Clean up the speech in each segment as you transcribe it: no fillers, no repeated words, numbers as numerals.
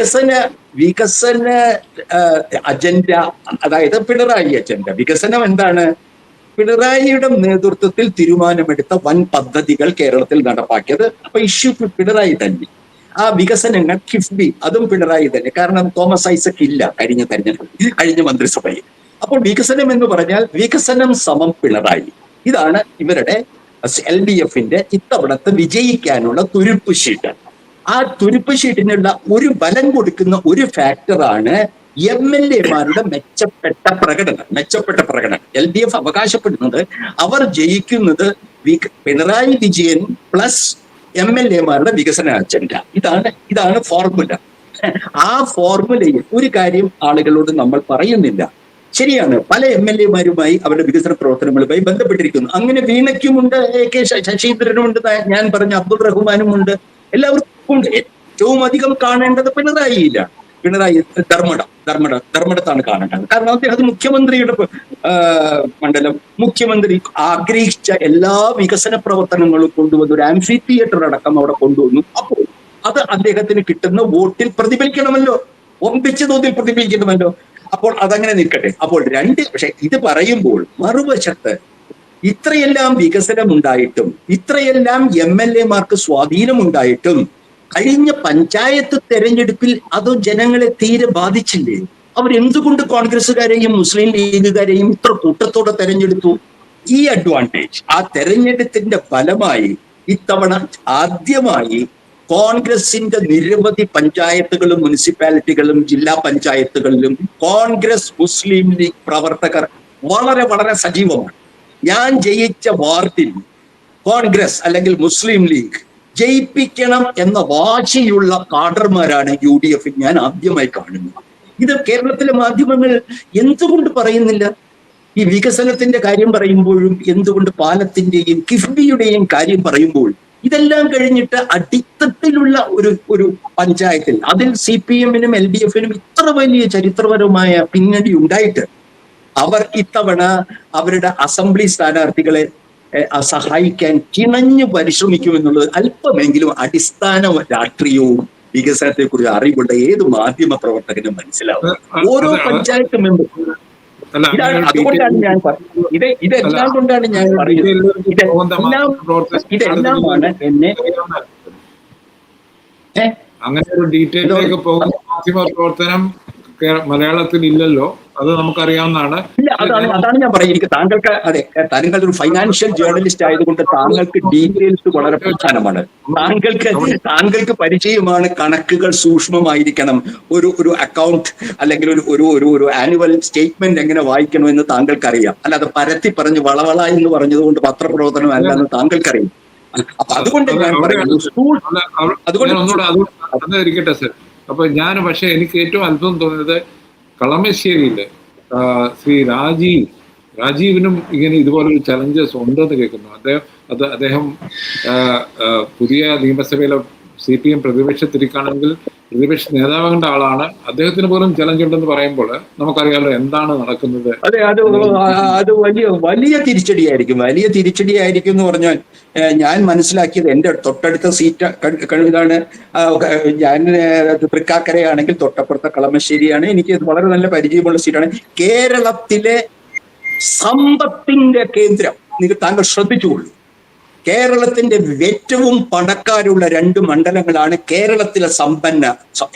വികസന വികസന അജണ്ട, അതായത് പിണറായി അജണ്ട. വികസനം എന്താണ്? പിണറായിയുടെ നേതൃത്വത്തിൽ തീരുമാനമെടുത്ത വൻ പദ്ധതികൾ കേരളത്തിൽ നടപ്പാക്കിയത്. അപ്പൊ ഇഷ്യൂ പിണറായി തന്നെ. ആ വികസനങ്ങൾ, കിഫ്ബി, അതും പിണറായി തന്നെ. കാരണം തോമസ് ഐസക് ഇല്ല കഴിഞ്ഞ മന്ത്രിസഭയിൽ. അപ്പോൾ വികസനം എന്ന് പറഞ്ഞാൽ വികസനം സമം പിണറായി. ഇതാണ് ഇവരുടെ LDFന്റെ ഇത്തവണത്തെ വിജയിക്കാനുള്ള തുരുപ്പ് ഷീറ്റ്. ആ തുരുപ്പ് ഷീറ്റിനുള്ള ഒരു ബലം കൊടുക്കുന്ന ഒരു ഫാക്ടറാണ് MLA-മാരുടെ മെച്ചപ്പെട്ട പ്രകടനം. LDF അവകാശപ്പെടുന്നത് അവർ ജയിക്കുന്നത് പിണറായി വിജയൻ പ്ലസ് MLA-മാരുടെ വികസന അജണ്ട. ഇതാണ് ഫോർമുല. ആ ഫോർമുലയിൽ ഒരു കാര്യം ആളുകളോട് നമ്മൾ പറയുന്നില്ല. ശരിയാണ്, പല MLA-മാരുമായി അവരുടെ വികസന പ്രവർത്തനങ്ങളുമായി ബന്ധപ്പെട്ടിരിക്കുന്നു. അങ്ങനെ വീണയ്ക്കുമുണ്ട്, AK ശശീന്ദ്രനുമുണ്ട്, ഞാൻ പറഞ്ഞ അബ്ദുൾ റഹ്മാനുമുണ്ട്, എല്ലാവർക്കും ഉണ്ട്. ഏറ്റവും അധികം കാണേണ്ടത് പിണറായിയില്ല. പിണറായി ധർമ്മടത്താണ് കാണേണ്ടത്. കാരണം അദ്ദേഹം മുഖ്യമന്ത്രിയുടെ മണ്ഡലം, മുഖ്യമന്ത്രി ആഗ്രഹിച്ച എല്ലാ വികസന പ്രവർത്തനങ്ങളും കൊണ്ടുവന്നു. ഒരു ആംഫി തിയേറ്റർ അടക്കം അവിടെ കൊണ്ടുവന്നു. അപ്പോൾ അത് അദ്ദേഹത്തിന് കിട്ടുന്ന വോട്ടിൽ പ്രതിഫലിക്കണമല്ലോ, ഒമ്പിച്ച തോതിൽ പ്രതിഫലിക്കണമല്ലോ. അപ്പോൾ അതങ്ങനെ നിൽക്കട്ടെ. അപ്പോൾ പക്ഷെ ഇത് പറയുമ്പോൾ മറുവശത്ത് ഇത്രയെല്ലാം വികസനം ഉണ്ടായിട്ടും ഇത്രയെല്ലാം MLA-മാർക്ക് സ്വാധീനമുണ്ടായിട്ടും കഴിഞ്ഞ പഞ്ചായത്ത് തെരഞ്ഞെടുപ്പിൽ അത് ജനങ്ങളെ തീരെ ബാധിച്ചില്ലേ? അവരെന്തുകൊണ്ട് കോൺഗ്രസ്സുകാരെയും മുസ്ലിം ലീഗുകാരെയും ഇത്ര കൂട്ടത്തോടെ തെരഞ്ഞെടുത്തു? ഈ അഡ്വാൻറ്റേജ്, ആ തെരഞ്ഞെടുപ്പിന്റെ ഫലമായി ഇത്തവണ ആദ്യമായി കോൺഗ്രസിന്റെ നിരവധി പഞ്ചായത്തുകളും മുനിസിപ്പാലിറ്റികളും ജില്ലാ പഞ്ചായത്തുകളിലും കോൺഗ്രസ് മുസ്ലിം ലീഗ് പ്രവർത്തകർ വളരെ വളരെ സജീവമാണ്. ഞാൻ ജയിച്ച വാർഡിൽ കോൺഗ്രസ് അല്ലെങ്കിൽ മുസ്ലിം ലീഗ് ജയിപ്പിക്കണം എന്ന വാശിയുള്ള കാഡർമാരാണ് UDF ഞാൻ ആദ്യമായി കാണുന്നത്. ഇത് കേരളത്തിലെ മാധ്യമങ്ങൾ എന്തുകൊണ്ട് പറയുന്നില്ല? ഈ വികസനത്തിന്റെ കാര്യം പറയുമ്പോഴും എന്തുകൊണ്ട് പാലത്തിന്റെയും കിഫ്ബിയുടെയും കാര്യം പറയുമ്പോൾ ഇതെല്ലാം കഴിഞ്ഞിട്ട് അടിത്തട്ടിലുള്ള ഒരു പഞ്ചായത്തിൽ അതിൽ CPM-നും LDF-നും ഇത്ര വലിയ ചരിത്രപരമായ പിന്നണി ഉണ്ടായിട്ട് അവർ ഇത്തവണ അവരുടെ അസംബ്ലി സ്ഥാനാർത്ഥികളെ സഹായിക്കാൻ കിണഞ്ഞു പരിശ്രമിക്കുമെന്നുള്ളത് അല്പമെങ്കിലും അടിസ്ഥാന രാഷ്ട്രീയവും വികസനത്തെ കുറിച്ച് അറിവുള്ള ഏത് മാധ്യമ പ്രവർത്തകനും മനസ്സിലാവും. ഓരോ പഞ്ചായത്ത് മെമ്പർ അതുകൊണ്ടാണ് ഞാൻ പറയുന്നത്, ഇതെല്ലാം കൊണ്ടാണ് ഞാൻ പറയുന്നത്, ഇതെല്ലാമാണ് എന്നെ അങ്ങനെ ഒരു ഡീറ്റെയിലേക്ക് പോകുന്ന മാധ്യമ പ്രവർത്തനം മലയാളത്തിൽ ഇല്ലല്ലോ, അത് നമുക്കറിയാവുന്നതാണ്. ഇല്ല, അതാണ് ഞാൻ പറയുന്നത്. താങ്കൾ ഒരു ഫൈനാൻഷ്യൽ ജേർണലിസ്റ്റ് ആയതുകൊണ്ട് താങ്കൾക്ക് ഡീറ്റെയിൽസ് വളരെ പ്രധാനമാണ്. താങ്കൾക്ക് പരിചയമാണ്, കണക്കുകൾ സൂക്ഷ്മമായിരിക്കണം, ഒരു അക്കൗണ്ട് അല്ലെങ്കിൽ ഒരു ആനുവൽ സ്റ്റേറ്റ്മെന്റ് എങ്ങനെ വായിക്കണമെന്ന് താങ്കൾക്കറിയാം. അല്ലാതെ പരത്തി പറഞ്ഞ് വളവള എന്ന് പറഞ്ഞതുകൊണ്ട് പത്രപ്രവർത്തനം അല്ലെന്ന് താങ്കൾക്കറിയാം. അപ്പൊ അതുകൊണ്ട് ഞാൻ പറയുന്നു, ഇരിക്കട്ടെ സർ. അപ്പൊ പക്ഷെ എനിക്ക് ഏറ്റവും അത്ഭുതം തോന്നിയത് കളമശ്ശേരിയില് ശ്രീ രാജീവിനും ഇങ്ങനെ ഇതുപോലൊരു ചലഞ്ചസ് ഉണ്ടെന്ന് കേൾക്കുന്നു. അദ്ദേഹം പുതിയ നിയമസഭയിലെ CPM പ്രതിപക്ഷത്തിരിക്കുകയാണെങ്കിൽ പ്രതിപക്ഷ നേതാവാകേണ്ട ആളാണ്. അദ്ദേഹത്തിന് പോലും ചലഞ്ച് ഉണ്ടെന്ന് പറയുമ്പോൾ നമുക്കറിയാമല്ലോ എന്താണ് നടക്കുന്നത്. അതെ, അത് വലിയ തിരിച്ചടിയായിരിക്കും എന്ന് പറഞ്ഞാൽ ഞാൻ മനസ്സിലാക്കിയത്, എന്റെ തൊട്ടടുത്ത സീറ്റ് ഇതാണ്. ഞാൻ തൃക്കാക്കരയാണെങ്കിൽ തൊട്ടപ്പുറത്തെ കളമശ്ശേരിയാണ്. എനിക്ക് വളരെ നല്ല പരിചയമുള്ള സീറ്റാണ്. കേരളത്തിലെ സമ്പത്തിന്റെ കേന്ദ്രം താങ്കൾ ശ്രദ്ധിച്ചുകൊള്ളൂ. കേരളത്തിന്റെ ഏറ്റവും പണക്കാരുള്ള 2 മണ്ഡലങ്ങളാണ് കേരളത്തിലെ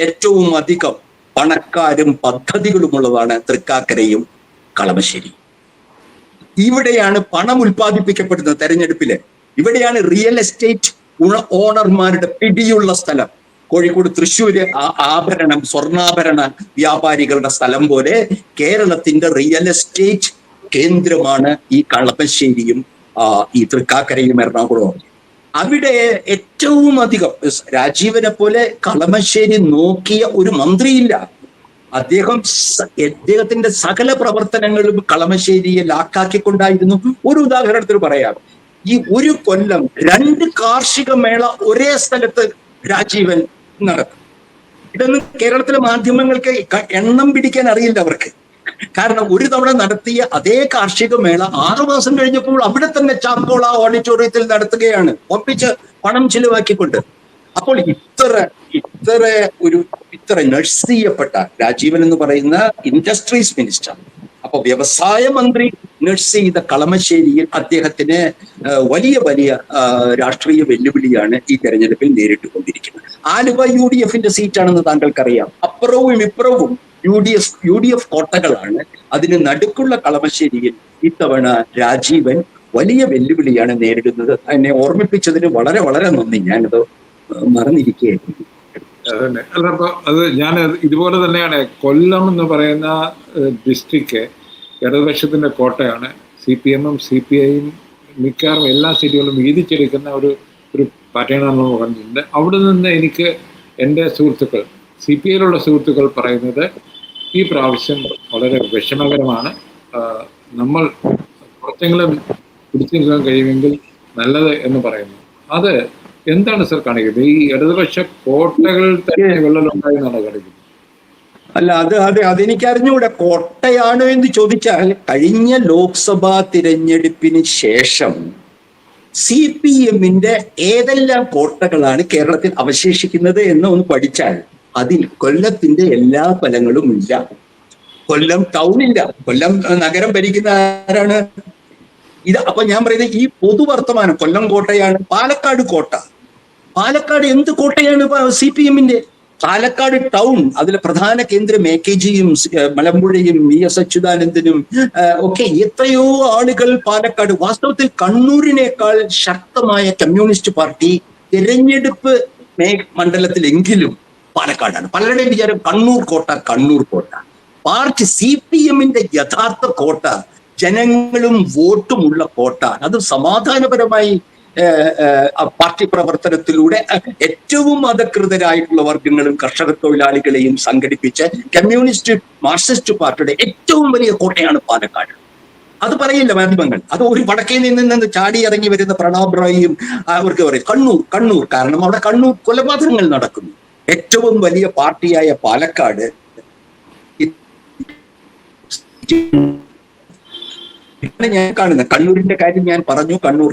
ഏറ്റവും അധികം പണക്കാരും പദ്ധതികളുമുള്ളതാണ് തൃക്കാക്കരയും കളമശ്ശേരി. ഇവിടെയാണ് പണം ഉൽപ്പാദിപ്പിക്കപ്പെടുന്നത് തെരഞ്ഞെടുപ്പില്. ഇവിടെയാണ് റിയൽ എസ്റ്റേറ്റ് ഓണർമാരുടെ പിടിയുള്ള സ്ഥലം. കോഴിക്കോട്, തൃശ്ശൂര് സ്വർണ്ണാഭരണ വ്യാപാരികളുടെ സ്ഥലം പോലെ കേരളത്തിന്റെ റിയൽ എസ്റ്റേറ്റ് കേന്ദ്രമാണ് ഈ കളമശ്ശേരിയും ഈ തൃക്കാക്കരയും എറണാകുളവും. അവിടെ ഏറ്റവും അധികം രാജീവനെ പോലെ കളമശ്ശേരി നോക്കിയ ഒരു മന്ത്രിയില്ല. അദ്ദേഹത്തിന്റെ സകല പ്രവർത്തനങ്ങളും കളമശ്ശേരിയെ ലാക്കാക്കിക്കൊണ്ടായിരുന്നു. ഒരു ഉദാഹരണത്തിന് പറയാം, ഈ ഒരു കൊല്ലം 2 കാർഷിക മേള ഒരേ സ്ഥലത്ത് രാജീവൻ നടത്തും. ഇതൊന്നും കേരളത്തിലെ മാധ്യമങ്ങൾക്ക് എണ്ണം പിടിക്കാൻ അറിയില്ല അവർക്ക്. കാരണം ഒരു തവണ നടത്തിയ അതേ കാർഷിക മേള 6 മാസം കഴിഞ്ഞപ്പോൾ അവിടെ തന്നെ ചാക്കോള ഓഡിറ്റോറിയത്തിൽ നടത്തുകയാണ്, ഒപ്പിച്ച് പണം ചിലവാക്കിക്കൊണ്ട്. അപ്പോൾ ഇത്ര നഴ്സ് ചെയ്യപ്പെട്ട രാജീവൻ എന്ന് പറയുന്ന ഇൻഡസ്ട്രീസ് മിനിസ്റ്റർ, അപ്പൊ വ്യവസായ മന്ത്രി നഴ്സ് ചെയ്ത കളമശ്ശേരിയിൽ അദ്ദേഹത്തിന് വലിയ രാഷ്ട്രീയ വെല്ലുവിളിയാണ് ഈ തെരഞ്ഞെടുപ്പിൽ നേരിട്ടുകൊണ്ടിരിക്കുന്നത്. ആലുവ UDF സീറ്റാണെന്ന് താങ്കൾക്കറിയാം. അപ്പുറവും ഇപ്പുറവും UDF കോട്ടകളാണ്. അതിന് നടുക്കുള്ള കളമശ്ശേരിയിൽ ഇത്തവണ രാജീവൻ വലിയ വെല്ലുവിളിയാണ് നേരിടുന്നത്. എന്നെ ഓർമ്മിപ്പിച്ചതിന് വളരെ വളരെ നന്ദി. ഞാനത് മറന്നിരിക്കുകയായിരുന്നു. അല്ല, അപ്പൊ അത് ഞാൻ ഇതുപോലെ തന്നെയാണ്. കൊല്ലം എന്ന് പറയുന്ന ഡിസ്ട്രിക്റ്റ് ഇടതുപക്ഷത്തിന്റെ കോട്ടയാണ്. CPM-ഉം CPI-യും മിക്കവാറും എല്ലാ സീറ്റുകളും വീതിച്ചെടുക്കുന്ന ഒരു പാറ്റേണാണെന്ന് പറഞ്ഞിട്ടുണ്ട്. അവിടെ നിന്ന് എനിക്ക് എൻ്റെ സുഹൃത്തുക്കൾ, CPI-യിലുള്ള സുഹൃത്തുക്കൾ പറയുന്നത് ഈ പ്രാവശ്യം വളരെ വിഷമകരമാണ്, നമ്മൾ കുറച്ചെങ്കിലും പിടിച്ചു നിൽക്കാൻ കഴിയുമെങ്കിൽ നല്ലത് എന്ന് പറയുന്നു. അത് എന്താണ് സർ കാണിക്കുന്നത്? ഈ ഇടതുപക്ഷ കോട്ടകൾ തന്നെ വെള്ളലുണ്ടായി എന്നാണ് കാണിക്കുന്നത്. അല്ല, അതെനിക്ക് അറിഞ്ഞുകൂടെ. കോട്ടയാണോ എന്ന് ചോദിച്ചാൽ കഴിഞ്ഞ ലോക്സഭാ തിരഞ്ഞെടുപ്പിന് ശേഷം CPM-ന്റെ ഏതെല്ലാം കോട്ടകളാണ് കേരളത്തിൽ അവശേഷിക്കുന്നത് എന്ന് ഒന്ന് പഠിച്ചാൽ അതിൽ കൊല്ലത്തിന്റെ എല്ലാ ഫലങ്ങളും ഇല്ല. കൊല്ലം ടൗണില്ല. കൊല്ലം നഗരം ഭരിക്കുന്ന ആരാണ്? അപ്പൊ ഞാൻ പറയുന്നത് ഈ പൊതുവർത്തമാനം കൊല്ലം കോട്ടയാണ്. പാലക്കാട് കോട്ട. പാലക്കാട് എന്ത് കോട്ടയാണ് CPM-ന്റെ? പാലക്കാട് ടൗൺ, അതിലെ പ്രധാന കേന്ദ്രം AKG-യും മലമ്പുഴയും VS അച്യുതാനന്ദനും ഒക്കെ എത്രയോ ആളുകൾ പാലക്കാട്. വാസ്തവത്തിൽ കണ്ണൂരിനേക്കാൾ ശക്തമായ കമ്മ്യൂണിസ്റ്റ് പാർട്ടി തിരഞ്ഞെടുപ്പ് മണ്ഡലത്തിലെങ്കിലും പാലക്കാടാണ്. പലരുടെയും വിചാരം കണ്ണൂർ കോട്ട. പാർട്ടി CPM-ന്റെ യഥാർത്ഥ കോട്ട ജനങ്ങളും വോട്ടുമുള്ള കോട്ട. അത് സമാധാനപരമായി പാർട്ടി പ്രവർത്തനത്തിലൂടെ ഏറ്റവും അധകൃതരായിട്ടുള്ള വർഗങ്ങളും കർഷക തൊഴിലാളികളെയും സംഘടിപ്പിച്ച് കമ്മ്യൂണിസ്റ്റ് മാർക്സിസ്റ്റ് പാർട്ടിയുടെ ഏറ്റവും വലിയ കോട്ടയാണ് പാലക്കാട്. അത് പറയില്ല മാധ്യമങ്ങൾ. അത് ഒരു വടക്കേ നിന്ന് ചാടി ഇറങ്ങി വരുന്ന പ്രണബ് റോയിയും അവർക്ക് പറയും കണ്ണൂർ. കാരണം അവിടെ കണ്ണൂർ കൊലപാതകങ്ങൾ നടക്കുന്നു. ഏറ്റവും വലിയ പാർട്ടിയായ പാലക്കാട് ഞാൻ കാണുന്നത്. കണ്ണൂരിന്റെ കാര്യം ഞാൻ പറഞ്ഞു, കണ്ണൂർ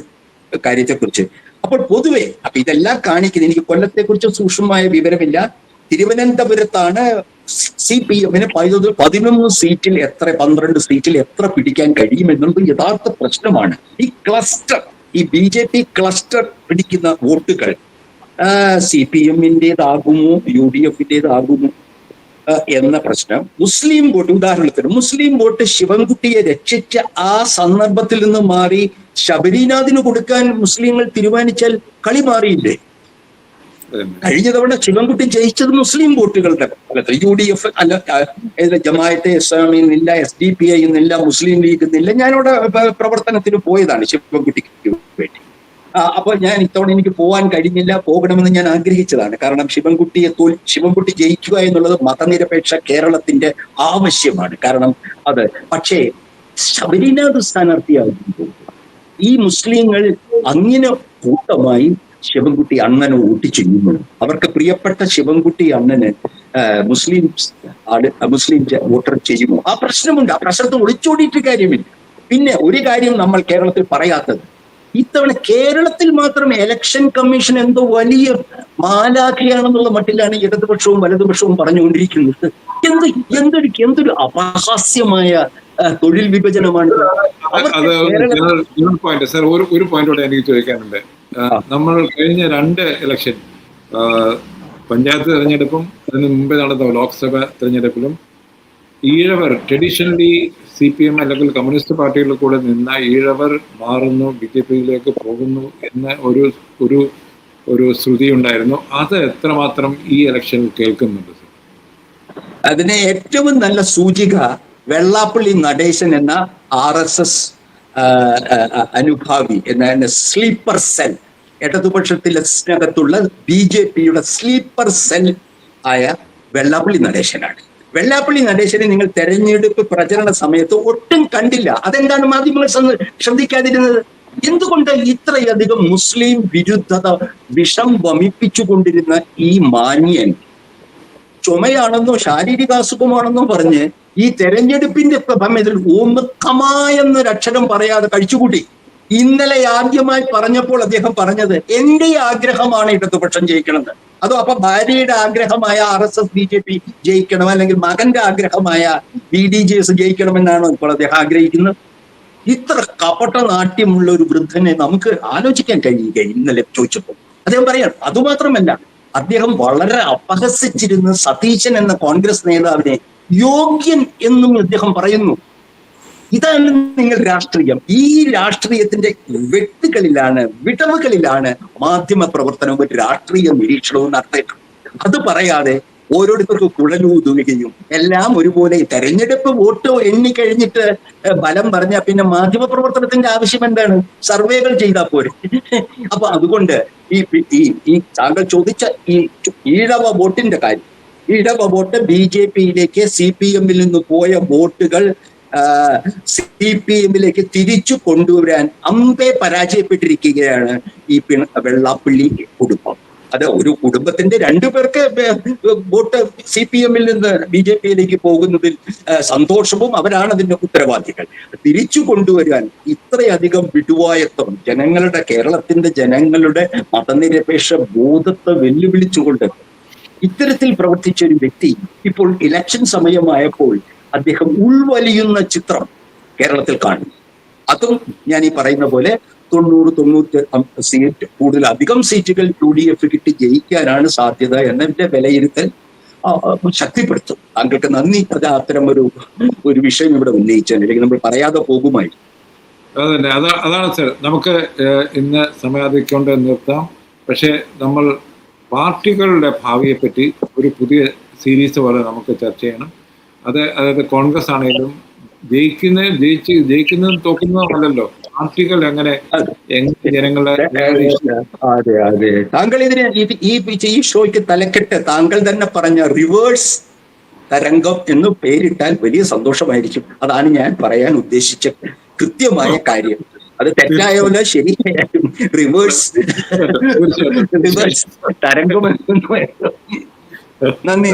കാര്യത്തെക്കുറിച്ച്. അപ്പോൾ പൊതുവെ ഇതെല്ലാം കാണിക്കുന്നത്, എനിക്ക് കൊല്ലത്തെക്കുറിച്ച് സൂക്ഷ്മമായ വിവരമില്ല. തിരുവനന്തപുരത്താണ് CPM-ന് 11 സീറ്റിൽ 12 സീറ്റിൽ എത്ര പിടിക്കാൻ കഴിയുമെന്നുള്ളത് യഥാർത്ഥ പ്രശ്നമാണ്. ഈ ക്ലസ്റ്റർ, ഈ BJP ക്ലസ്റ്റർ പിടിക്കുന്ന വോട്ടുകൾ CPM-ന്റേതാകുമോ UDF-ന്റേതാകുമോ എന്ന പ്രശ്നം. മുസ്ലിം വോട്ട്, ഉദാഹരണത്തിന് മുസ്ലിം വോട്ട് ശിവൻകുട്ടിയെ രക്ഷിച്ച ആ സന്ദർഭത്തിൽ നിന്ന് മാറി ശബരിനാഥിന് കൊടുക്കാൻ മുസ്ലിങ്ങൾ തീരുമാനിച്ചാൽ കളി മാറിയില്ലേ? കഴിഞ്ഞ തവണ ശിവൻകുട്ടി ജയിച്ചത് മുസ്ലിം വോട്ടുകളുടെ ഫലത്തിൽ. UDF അല്ല, ജമാഅത്തെ ഇസ്ലാമി എന്നില്ല, SDPI എന്നില്ല, മുസ്ലിം ലീഗ് എന്നില്ല. ഞാനവിടെ പ്രവർത്തനത്തിന് പോയതാണ് ശിവൻകുട്ടിക്ക് വേണ്ടി. അപ്പൊ ഞാൻ ഇത്തവണ എനിക്ക് പോകാൻ കഴിഞ്ഞില്ല. പോകണമെന്ന് ഞാൻ ആഗ്രഹിച്ചതാണ്. കാരണം ശിവൻകുട്ടി ജയിക്കുക എന്നുള്ളത് മതനിരപേക്ഷ കേരളത്തിന്റെ ആവശ്യമാണ്. കാരണം അത് പക്ഷേ ശബരിനാഥ് സ്ഥാനാർത്ഥിയാകുമ്പോൾ ഈ മുസ്ലിങ്ങൾ അങ്ങനെ കൂട്ടമായി ശിവൻകുട്ടി അണ്ണനെ വോട്ട് ചെയ്യുന്നു. അവർക്ക് പ്രിയപ്പെട്ട ശിവൻകുട്ടി അണ്ണന് മുസ്ലിം വോട്ടർ ചെയ്യുമോ? ആ പ്രശ്നമുണ്ട്. ആ പ്രശ്നത്തിൽ ഒളിച്ചോടിയിട്ട് കാര്യമില്ല. പിന്നെ ഒരു കാര്യം നമ്മൾ കേരളത്തിൽ പറയാത്തത്, ഇത്തവണ കേരളത്തിൽ മാത്രം ഇലക്ഷൻ കമ്മീഷൻ എന്തോ വലിയ മാലാഖയാണെന്നുള്ള മട്ടിലാണ് ഇടതുപക്ഷവും വലതുപക്ഷവും പറഞ്ഞുകൊണ്ടിരിക്കുന്നത്. എന്തൊരു അപഹാസ്യമായ തൊഴിൽ വിഭജനമാണ്. സർ, ഒരു പോയിന്റോടെ എനിക്ക് ചോദിക്കാനുണ്ട്. നമ്മൾ കഴിഞ്ഞ 2 ഇലക്ഷൻ, പഞ്ചായത്ത് തെരഞ്ഞെടുപ്പും അതിന് മുമ്പേ നടന്ന ലോക്സഭ തെരഞ്ഞെടുപ്പിലും ഈഴവർ ട്രഡീഷണലി CPM അല്ലെങ്കിൽ കമ്മ്യൂണിസ്റ്റ് പാർട്ടികളിൽ കൂടെ നിന്ന ഈഴവർ മാറുന്നു, BJP-യിലേക്ക് പോകുന്നു എന്ന ഒരു ശ്രുതി ഉണ്ടായിരുന്നു. അത് എത്രമാത്രം ഈ ഇലക്ഷനിൽ കേൾക്കുന്നുണ്ട്? അതിന് ഏറ്റവും നല്ല സൂചിക വെള്ളാപ്പള്ളി നടേശൻ എന്ന RSS അനുഭാവി എന്ന സ്ലീപ്പർ സെൽ, ഇടതുപക്ഷത്തിനകത്തുള്ള BJP-യുടെ സ്ലീപ്പർ സെൽ ആയ വെള്ളാപ്പള്ളി നടേശനാണ്. വെള്ളാപ്പള്ളി നടേശനെ നിങ്ങൾ തെരഞ്ഞെടുപ്പ് പ്രചരണ സമയത്ത് ഒട്ടും കണ്ടില്ല. അതെന്താണ് മാധ്യമങ്ങൾ ശ്രദ്ധിക്കാതിരുന്നത്? എന്തുകൊണ്ട് ഇത്രയധികം മുസ്ലിം വിരുദ്ധത വിഷം വമിപ്പിച്ചുകൊണ്ടിരുന്ന ഈ മാന്യൻ ചുമയാണെന്നോ ശാരീരിക അസുഖമാണെന്നോ പറഞ്ഞ് ഈ തെരഞ്ഞെടുപ്പിന്റെ സമയത്തിൽ എന്നൊരക്ഷരം പറയാതെ കഴിച്ചുകൂട്ടി. ഇന്നലെ ആദ്യമായി പറഞ്ഞപ്പോൾ അദ്ദേഹം പറഞ്ഞത് എന്റെ ആഗ്രഹമാണ് ഇടതുപക്ഷം ജയിക്കണമെന്ന്. അതോ അപ്പൊ ഭാര്യയുടെ ആഗ്രഹമായ RSS BJP ജയിക്കണം, അല്ലെങ്കിൽ മകന്റെ ആഗ്രഹമായ BDJS ജയിക്കണമെന്നാണോ ഇപ്പോൾ അദ്ദേഹം ആഗ്രഹിക്കുന്നത്? ഇത്ര കപട നാട്യമുള്ള ഒരു വൃദ്ധനെ നമുക്ക് ആലോചിക്കാൻ കഴിയുക ഇന്നലെ ചോദിച്ചപ്പോൾ. അദ്ദേഹം പറയാണ്. അതുമാത്രമല്ല, അദ്ദേഹം വളരെ അപഹസിച്ചിരുന്ന സതീശൻ എന്ന കോൺഗ്രസ് നേതാവിനെ യോഗ്യൻ എന്നും അദ്ദേഹം പറയുന്നു. ഇതാണ് നിങ്ങൾ രാഷ്ട്രീയം. ഈ രാഷ്ട്രീയത്തിന്റെ വ്യക്തികളിലാണ്, വിടവുകളിലാണ് മാധ്യമ പ്രവർത്തനവും രാഷ്ട്രീയ നിരീക്ഷണവും നടത്തിയിട്ടുണ്ട്. അത് പറയാതെ ഓരോരുത്തർക്ക് കുഴലൂതുകയും എല്ലാം ഒരുപോലെ തെരഞ്ഞെടുപ്പ് വോട്ട് എണ്ണിക്കഴിഞ്ഞിട്ട് ഫലം പറഞ്ഞാൽ പിന്നെ മാധ്യമ പ്രവർത്തനത്തിന്റെ ആവശ്യം എന്താണ്? സർവേകൾ ചെയ്താൽ പോരെ. അപ്പൊ അതുകൊണ്ട് ഈ താങ്കൾ ചോദിച്ച ഈ ഈഴവ വോട്ടിന്റെ കാര്യം, ഈഴവ വോട്ട് BJPയിലേക്ക് CPM-ൽ നിന്ന് പോയ വോട്ടുകൾ CPM-ലേക്ക് തിരിച്ചു കൊണ്ടുവരാൻ അമ്പേ പരാജയപ്പെട്ടിരിക്കുകയാണ് ഈ വെള്ളാപ്പള്ളി കുടുംബം. അത് ഒരു കുടുംബത്തിന്റെ 2 പേർക്ക് വോട്ട് CPM-ൽ നിന്ന് BJPയിലേക്ക് പോകുന്നതിൽ സന്തോഷവും, അവരാണ് അതിന്റെ ഉത്തരവാദികൾ. തിരിച്ചു കൊണ്ടുവരാൻ ഇത്രയധികം വിടുവായത്വം ജനങ്ങളുടെ, കേരളത്തിന്റെ ജനങ്ങളുടെ മതനിരപേക്ഷ ബോധത്തെ വെല്ലുവിളിച്ചുകൊണ്ട് ഇത്തരത്തിൽ പ്രവർത്തിച്ച ഒരു വ്യക്തി ഇപ്പോൾ ഇലക്ഷൻ സമയമായപ്പോൾ അദ്ദേഹം ഉൾവലിയുന്ന ചിത്രം കേരളത്തിൽ കാണും. അതും ഞാൻ ഈ പറയുന്ന പോലെ 90-90 സീറ്റ് കൂടുതൽ അധികം സീറ്റുകൾ UDF കിട്ടി ജയിക്കാനാണ് സാധ്യത എന്നതിന്റെ വിലയിരുത്തൽ ശക്തിപ്പെടുത്തും. താങ്കൾക്ക് നന്ദി. അത് അത്തരം ഒരു വിഷയം ഇവിടെ ഉന്നയിച്ചാൽ, അല്ലെങ്കിൽ നമ്മൾ പറയാതെ പോകുമായി. അതന്നെ, അതാണ് സർ. നമുക്ക് ഇന്ന് സമയാധിക്കൊണ്ട് നിർത്താം. പക്ഷെ നമ്മൾ പാർട്ടികളുടെ ഭാവിയെപ്പറ്റി ഒരു പുതിയ സീരീസ് പോലെ നമുക്ക് ചർച്ച ചെയ്യണം. അതായത് കോൺഗ്രസ് ആണെങ്കിലും ജയിക്കുന്നതും തോക്കുന്നതും അല്ലല്ലോ, പാർട്ടികൾ എങ്ങനെ ജനങ്ങളെ. അതെ അതെ, താങ്കൾ ഇതിന് ഈ ഷോയ്ക്ക് തലക്കെട്ട് താങ്കൾ തന്നെ പറഞ്ഞ റിവേഴ്സ് തരംഗം എന്ന് പേരിട്ടാൽ വലിയ സന്തോഷമായിരിക്കും. അതാണ് ഞാൻ പറയാൻ ഉദ്ദേശിച്ച കൃത്യമായ കാര്യം. അത് തെറ്റായോലോ ശരിയായാലും റിവേഴ്സ് തരംഗം. നന്ദി.